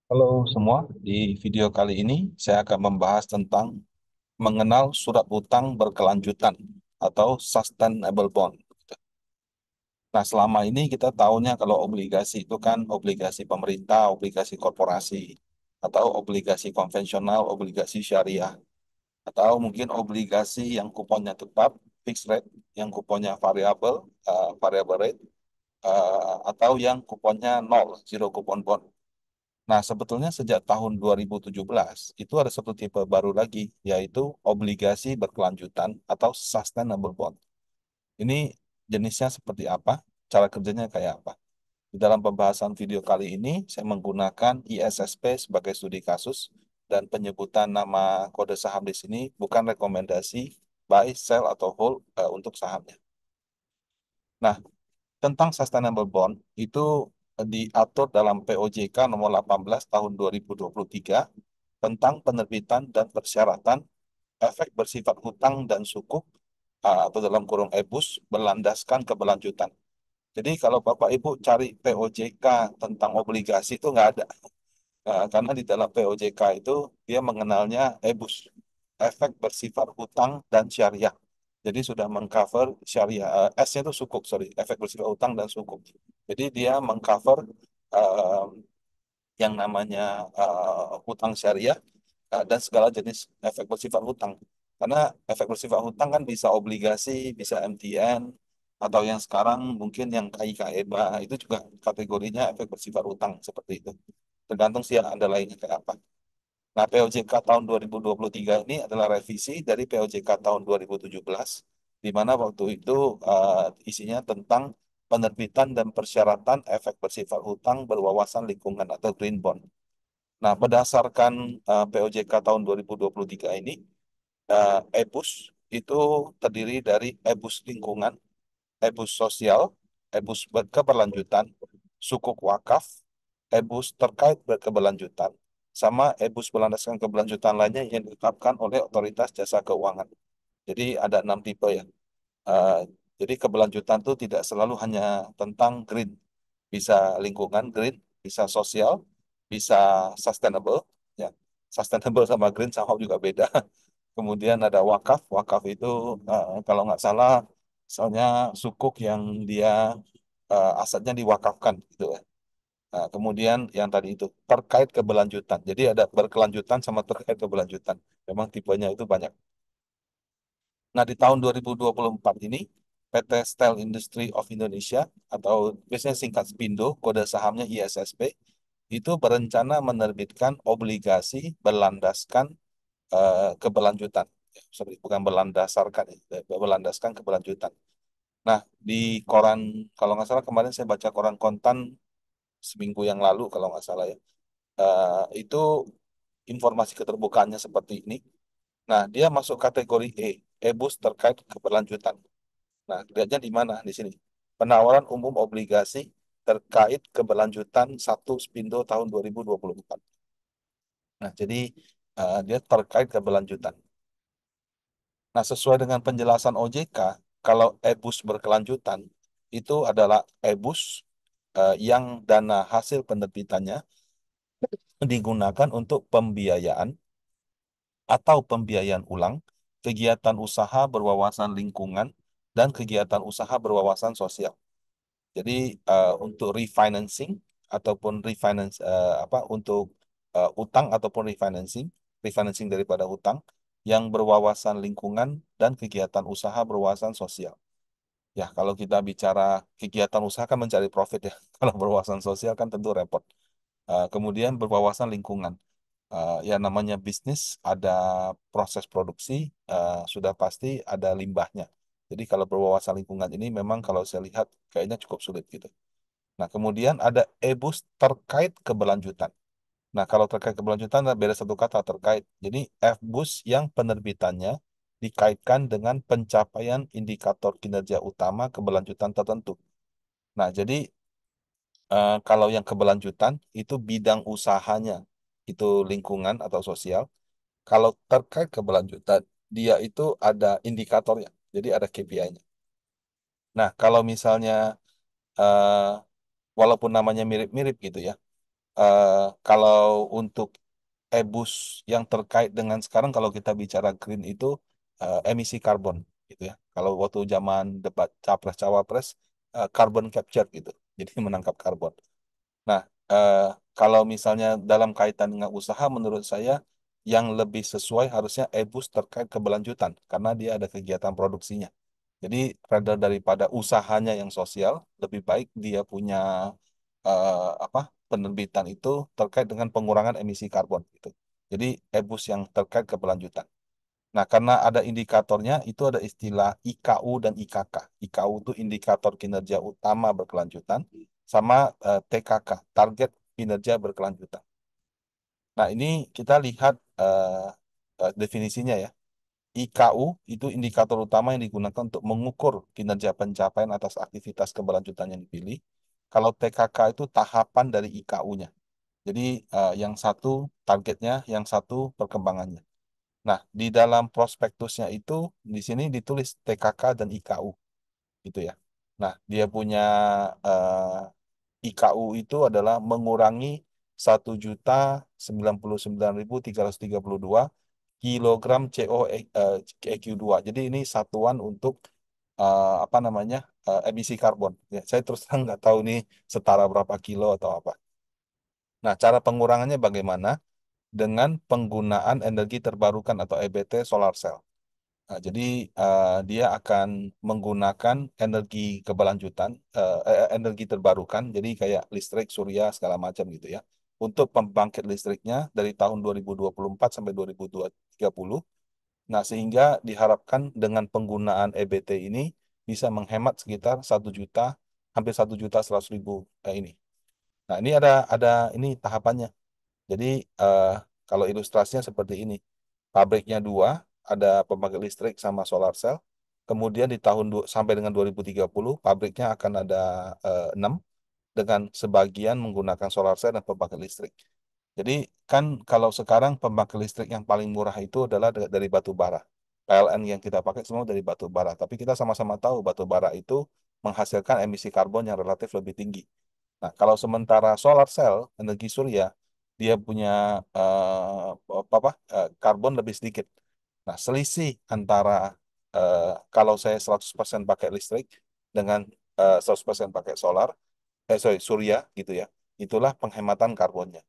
Halo semua, di video kali ini saya akan membahas tentang mengenal surat utang berkelanjutan atau sustainable bond. Nah, selama ini kita tahunya kalau obligasi itu kan obligasi pemerintah, obligasi korporasi, atau obligasi konvensional, obligasi syariah, atau mungkin obligasi yang kuponnya tetap, fixed rate, yang kuponnya variabel, variable rate, atau yang kuponnya nol, zero coupon bond. Nah, sebetulnya sejak tahun 2017 itu ada satu tipe baru lagi, yaitu obligasi berkelanjutan atau sustainable bond. Ini jenisnya seperti apa? Cara kerjanya kayak apa? Di dalam pembahasan video kali ini, saya menggunakan ISSP sebagai studi kasus dan penyebutan nama kode saham di sini bukan rekomendasi buy, sell, atau hold untuk sahamnya. Nah, tentang sustainable bond itu diatur dalam POJK nomor 18 tahun 2023 tentang penerbitan dan persyaratan efek bersifat hutang dan sukuk atau dalam kurung EBUS berlandaskan keberlanjutan. Jadi kalau Bapak Ibu cari POJK tentang obligasi itu nggak ada. Karena di dalam POJK itu dia mengenalnya EBUS, efek bersifat hutang dan syariah. Jadi sudah mengcover syariah, S-nya itu sukuk, sorry, efek bersifat hutang dan sukuk. Jadi dia mengcover eh, yang namanya hutang syariah dan segala jenis efek bersifat hutang. Karena efek bersifat hutang kan bisa obligasi, bisa MTN, atau yang sekarang mungkin yang KIK-EBA, itu juga kategorinya efek bersifat hutang seperti itu. Tergantung sih Anda lainnya kayak apa. Nah, POJK tahun 2023 ini adalah revisi dari POJK tahun 2017, di mana waktu itu isinya tentang penerbitan dan persyaratan efek bersifat hutang berwawasan lingkungan atau green bond. Nah, berdasarkan POJK tahun 2023 ini, EBUS itu terdiri dari EBUS lingkungan, EBUS sosial, EBUS berkeberlanjutan, sukuk wakaf, EBUS terkait berkeberlanjutan, sama EBUS berlandaskan keberlanjutan lainnya yang ditetapkan oleh Otoritas Jasa Keuangan. Jadi ada 6 tipe ya. Eh, jadi keberlanjutan itu tidak selalu hanya tentang green, bisa lingkungan green, bisa sosial, bisa sustainable, ya. Sustainable sama green sama juga beda. Kemudian ada wakaf, wakaf itu kalau nggak salah, misalnya sukuk yang dia asetnya diwakafkan gitu ya. Nah, kemudian yang tadi itu terkait keberlanjutan. Jadi ada berkelanjutan sama terkait keberlanjutan. Memang tipenya itu banyak. Nah, di tahun 2024 ini, PT Steel Industry of Indonesia atau biasanya singkat SPINDO, kode sahamnya ISSP, itu berencana menerbitkan obligasi berlandaskan keberlanjutan. Sorry, bukan berlandasarkan, ya, berlandaskan keberlanjutan. Nah, di koran, kalau nggak salah kemarin saya baca koran Kontan seminggu yang lalu, kalau nggak salah ya, itu informasi keterbukaannya seperti ini. Nah, dia masuk kategori EBUS terkait keberlanjutan. Nah, lihatnya di mana di sini? Penawaran umum obligasi terkait keberlanjutan 1 Spindo tahun 2024. Nah, jadi dia terkait keberlanjutan. Nah, sesuai dengan penjelasan OJK, kalau EBUS berkelanjutan itu adalah EBUS yang dana hasil penerbitannya digunakan untuk pembiayaan atau pembiayaan ulang kegiatan usaha berwawasan lingkungan dan kegiatan usaha berwawasan sosial. Jadi untuk refinancing ataupun refinance apa untuk utang ataupun refinancing, refinancing daripada utang yang berwawasan lingkungan dan kegiatan usaha berwawasan sosial. Ya, kalau kita bicara kegiatan usaha kan mencari profit ya. Kalau berwawasan sosial kan tentu repot. Kemudian berwawasan lingkungan. Ya namanya bisnis ada proses produksi, sudah pasti ada limbahnya. Jadi kalau berwawasan lingkungan ini memang kalau saya lihat kayaknya cukup sulit gitu. Nah, kemudian ada EBUS terkait keberlanjutan. Nah, kalau terkait keberlanjutan beda satu kata terkait. Jadi FBUS yang penerbitannya dikaitkan dengan pencapaian indikator kinerja utama keberlanjutan tertentu. Nah, jadi kalau yang keberlanjutan itu bidang usahanya itu lingkungan atau sosial. Kalau terkait keberlanjutan, dia itu ada indikatornya. Jadi ada KPI-nya. Nah, kalau misalnya eh, walaupun namanya mirip-mirip gitu ya, Kalau untuk EBUS yang terkait dengan sekarang kalau kita bicara green itu emisi karbon gitu ya. Kalau waktu zaman debat capres cawapres carbon capture gitu. Jadi menangkap karbon. Nah, eh, kalau misalnya dalam kaitan dengan usaha, menurut saya yang lebih sesuai harusnya EBUS terkait keberlanjutan karena dia ada kegiatan produksinya. Jadi, rather daripada usahanya yang sosial, lebih baik dia punya apa penerbitan itu terkait dengan pengurangan emisi karbon gitu. Jadi, EBUS yang terkait keberlanjutan. Nah, karena ada indikatornya, itu ada istilah IKU dan IKK. IKU itu indikator kinerja utama berkelanjutan, sama TKK, target kinerja berkelanjutan. Nah, ini kita lihat definisinya ya. IKU itu indikator utama yang digunakan untuk mengukur kinerja pencapaian atas aktivitas keberlanjutan yang dipilih. Kalau TKK itu tahapan dari IKU-nya. Jadi yang satu targetnya, yang satu perkembangannya. Nah, di dalam prospektusnya itu di sini ditulis TKK dan IKU gitu ya. Nah, dia punya IKU itu adalah mengurangi 1.099.332 kilogram EQ2. Jadi ini satuan untuk apa namanya emisi karbon. Ya, saya terus terang nggak tahu nih setara berapa kilo atau apa. Nah, cara pengurangannya bagaimana? Dengan penggunaan energi terbarukan atau EBT solar cell. Nah, jadi dia akan menggunakan energi keberlanjutan, energi terbarukan, jadi kayak listrik, surya, segala macam gitu ya, untuk pembangkit listriknya dari tahun 2024 sampai 2030. Nah, sehingga diharapkan dengan penggunaan EBT ini bisa menghemat sekitar 1 juta, hampir 1.100.000 ini. Nah, ini ada ini tahapannya. Jadi eh, kalau ilustrasinya seperti ini, pabriknya dua, ada pembangkit listrik sama solar cell. Kemudian di sampai dengan 2030, pabriknya akan ada 6 dengan sebagian menggunakan solar cell dan pembangkit listrik. Jadi kan kalau sekarang pembangkit listrik yang paling murah itu adalah dari batu bara. PLN yang kita pakai semua dari batu bara. Tapi kita sama-sama tahu batu bara itu menghasilkan emisi karbon yang relatif lebih tinggi. Nah, kalau sementara solar cell, energi surya, dia punya karbon lebih sedikit. Nah, selisih antara kalau saya 100% pakai listrik dengan 100% pakai surya gitu ya, itulah penghematan karbonnya.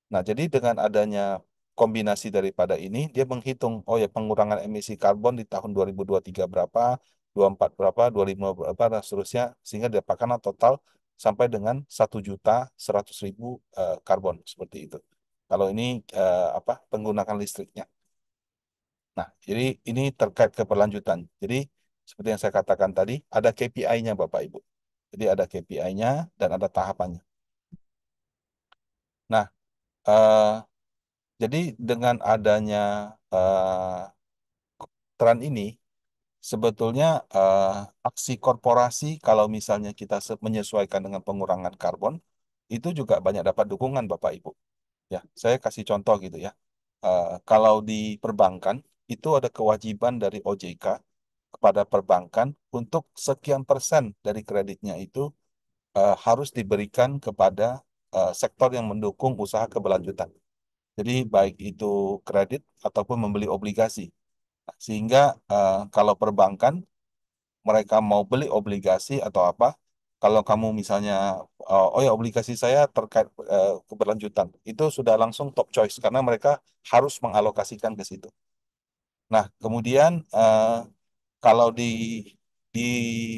Nah, jadi dengan adanya kombinasi daripada ini, dia menghitung, oh ya pengurangan emisi karbon di tahun 2023 berapa, 24 berapa, 25 berapa, dan seterusnya, sehingga didapatkan total sampai dengan 1.100.000 karbon, seperti itu. Kalau ini penggunaan listriknya. Nah, jadi ini terkait keberlanjutan. Jadi, seperti yang saya katakan tadi, ada KPI-nya Bapak Ibu. Jadi ada KPI-nya dan ada tahapannya. Nah, eh, jadi dengan adanya eh, tren ini, sebetulnya aksi korporasi kalau misalnya kita menyesuaikan dengan pengurangan karbon, itu juga banyak dapat dukungan Bapak Ibu. Ya, saya kasih contoh gitu ya. Kalau di perbankan, itu ada kewajiban dari OJK kepada perbankan untuk sekian persen dari kreditnya itu harus diberikan kepada sektor yang mendukung usaha keberlanjutan. Jadi baik itu kredit ataupun membeli obligasi. Nah, sehingga kalau perbankan mereka mau beli obligasi atau apa, kalau kamu misalnya oh ya obligasi saya terkait keberlanjutan, itu sudah langsung top choice karena mereka harus mengalokasikan ke situ. Nah, kemudian kalau di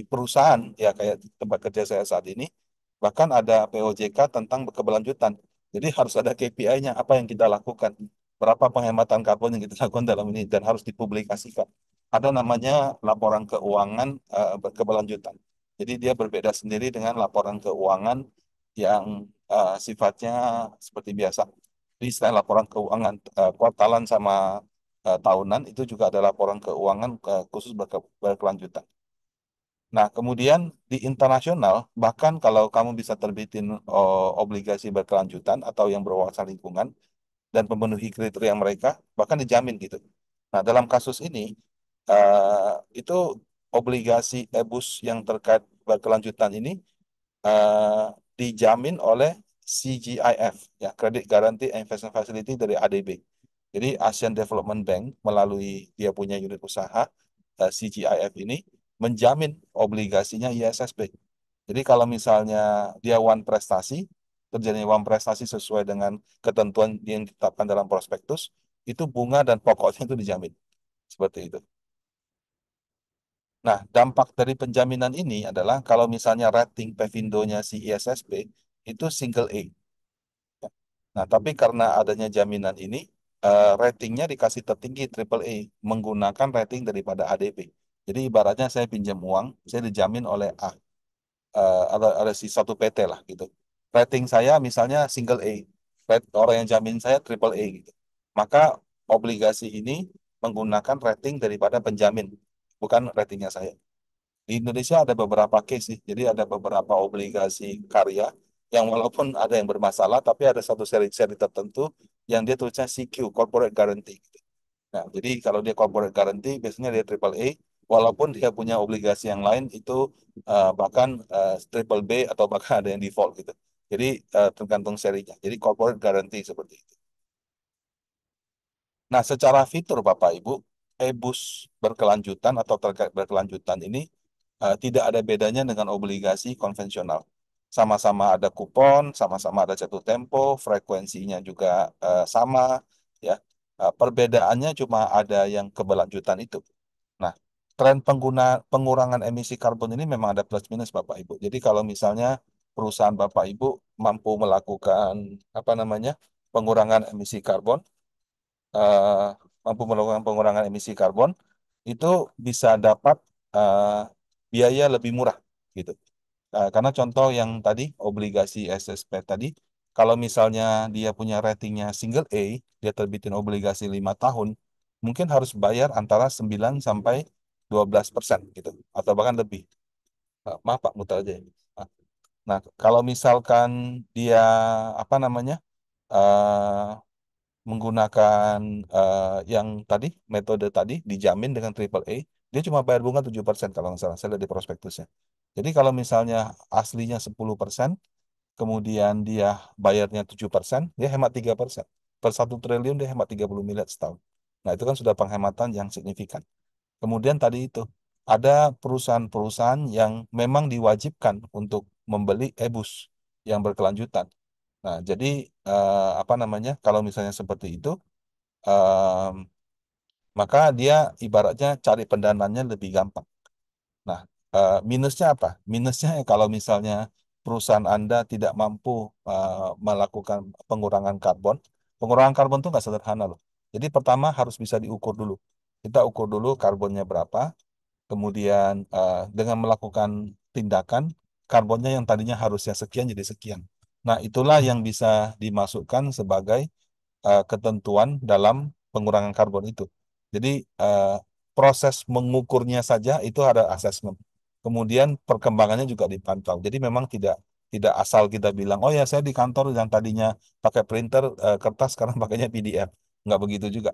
perusahaan ya kayak tempat kerja saya saat ini, bahkan ada POJK tentang keberlanjutan. Jadi harus ada KPI-nya apa yang kita lakukan, berapa penghematan karbon yang kita lakukan dalam ini dan harus dipublikasikan. Ada namanya laporan keuangan berkeberlanjutan. Jadi dia berbeda sendiri dengan laporan keuangan yang sifatnya seperti biasa. Jadi selain laporan keuangan kuartalan sama tahunan itu juga ada laporan keuangan khusus berkelanjutan. Nah, kemudian di internasional, bahkan kalau kamu bisa terbitin obligasi berkelanjutan atau yang berwawasan lingkungan dan memenuhi kriteria mereka, bahkan dijamin gitu. Nah, dalam kasus ini, itu obligasi EBUS yang terkait berkelanjutan ini eh, dijamin oleh CGIF, ya, Credit Guarantee Investment Facility dari ADB. Jadi Asian Development Bank melalui dia punya unit usaha CGIF ini menjamin obligasinya ISSB. Jadi kalau misalnya dia one prestasi, terjadi one prestasi sesuai dengan ketentuan yang ditetapkan dalam prospektus, itu bunga dan pokoknya itu dijamin. Seperti itu. Nah, dampak dari penjaminan ini adalah kalau misalnya rating Pevindo-nya si ISSB itu single A. Nah, tapi karena adanya jaminan ini, ratingnya dikasih tertinggi triple A menggunakan rating daripada ADB. Jadi ibaratnya saya pinjam uang, saya dijamin oleh A, ada si satu PT lah gitu. Rating saya misalnya single A, orang yang jamin saya triple A gitu. Maka obligasi ini menggunakan rating daripada penjamin, bukan ratingnya saya. Di Indonesia ada beberapa case sih. Jadi ada beberapa obligasi karya yang walaupun ada yang bermasalah, tapi ada satu seri-seri tertentu yang dia tulisnya CQ, Corporate Guarantee. Nah, jadi kalau dia Corporate Guarantee, biasanya dia triple A, walaupun dia punya obligasi yang lain itu bahkan triple B atau bahkan ada yang default gitu. Jadi tergantung serinya. Jadi Corporate Guarantee seperti itu. Nah, secara fitur Bapak Ibu, e-bus berkelanjutan atau terkait berkelanjutan ini tidak ada bedanya dengan obligasi konvensional. Sama-sama ada kupon, sama-sama ada jatuh tempo, frekuensinya juga sama, ya. Perbedaannya cuma ada yang keberlanjutan itu. Nah, tren pengurangan emisi karbon ini memang ada plus minus Bapak Ibu. Jadi kalau misalnya perusahaan Bapak Ibu mampu melakukan apa namanya pengurangan emisi karbon, eh, mampu melakukan pengurangan emisi karbon, itu bisa dapat eh, biaya lebih murah gitu. Karena contoh yang tadi obligasi SSP tadi, kalau misalnya dia punya ratingnya single A, dia terbitin obligasi 5 tahun, mungkin harus bayar antara 9 sampai 12% gitu, atau bahkan lebih. Maaf Pak, muter aja ya. Nah, nah, kalau misalkan dia apa namanya eh, menggunakan yang tadi metode tadi dijamin dengan triple A, dia cuma bayar bunga 7% kalau nggak salah, saya lihat di prospektusnya. Jadi kalau misalnya aslinya 10%, kemudian dia bayarnya 7%, dia hemat 3%. Per 1 triliun dia hemat 30 miliar setahun. Nah, itu kan sudah penghematan yang signifikan. Kemudian tadi itu, ada perusahaan-perusahaan yang memang diwajibkan untuk membeli e-bus yang berkelanjutan. Nah, jadi apa namanya? Kalau misalnya seperti itu, em, maka dia ibaratnya cari pendananya lebih gampang. Nah, minusnya apa? Minusnya ya kalau misalnya perusahaan Anda tidak mampu melakukan pengurangan karbon. Pengurangan karbon itu nggak sederhana loh. Jadi pertama harus bisa diukur dulu. Kita ukur dulu karbonnya berapa, kemudian dengan melakukan tindakan, karbonnya yang tadinya harusnya sekian jadi sekian. Nah, itulah yang bisa dimasukkan sebagai ketentuan dalam pengurangan karbon itu. Jadi eh, proses mengukurnya saja itu ada asesmen. Kemudian perkembangannya juga dipantau. Jadi memang tidak tidak asal kita bilang, oh ya saya di kantor yang tadinya pakai printer kertas sekarang pakainya PDF. Nggak begitu juga.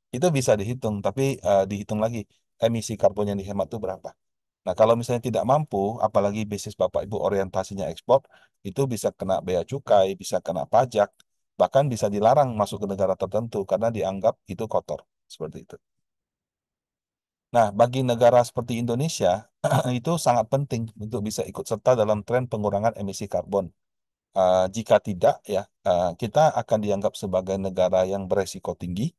Itu bisa dihitung, tapi dihitung lagi emisi karbon yang dihemat itu berapa. Nah, kalau misalnya tidak mampu, apalagi bisnis Bapak Ibu orientasinya ekspor, itu bisa kena bea cukai, bisa kena pajak, bahkan bisa dilarang masuk ke negara tertentu karena dianggap itu kotor. Seperti itu. Nah, bagi negara seperti Indonesia, itu sangat penting untuk bisa ikut serta dalam tren pengurangan emisi karbon. Jika tidak, ya, kita akan dianggap sebagai negara yang beresiko tinggi,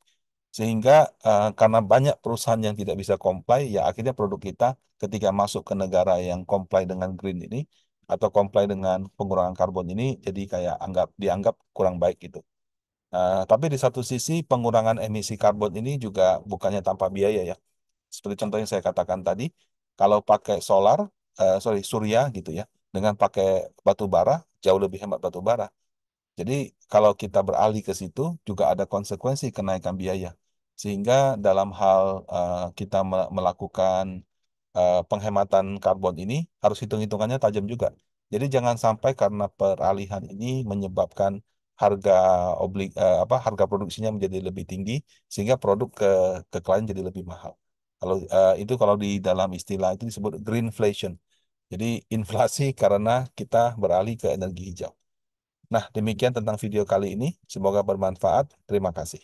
sehingga karena banyak perusahaan yang tidak bisa comply, ya akhirnya produk kita ketika masuk ke negara yang comply dengan green ini, atau comply dengan pengurangan karbon ini, jadi kayak dianggap kurang baik gitu. Tapi di satu sisi pengurangan emisi karbon ini juga bukannya tanpa biaya ya. Seperti contoh yang saya katakan tadi, kalau pakai surya gitu ya, dengan pakai batu bara jauh lebih hemat batu bara. Jadi kalau kita beralih ke situ juga ada konsekuensi kenaikan biaya. Sehingga dalam hal kita melakukan penghematan karbon ini harus hitung-hitungannya tajam juga. Jadi jangan sampai karena peralihan ini menyebabkan harga harga produksinya menjadi lebih tinggi sehingga produk ke klien jadi lebih mahal. Kalau itu kalau di dalam istilah itu disebut greenflation. Jadi inflasi karena kita beralih ke energi hijau. Nah, demikian tentang video kali ini. Semoga bermanfaat. Terima kasih.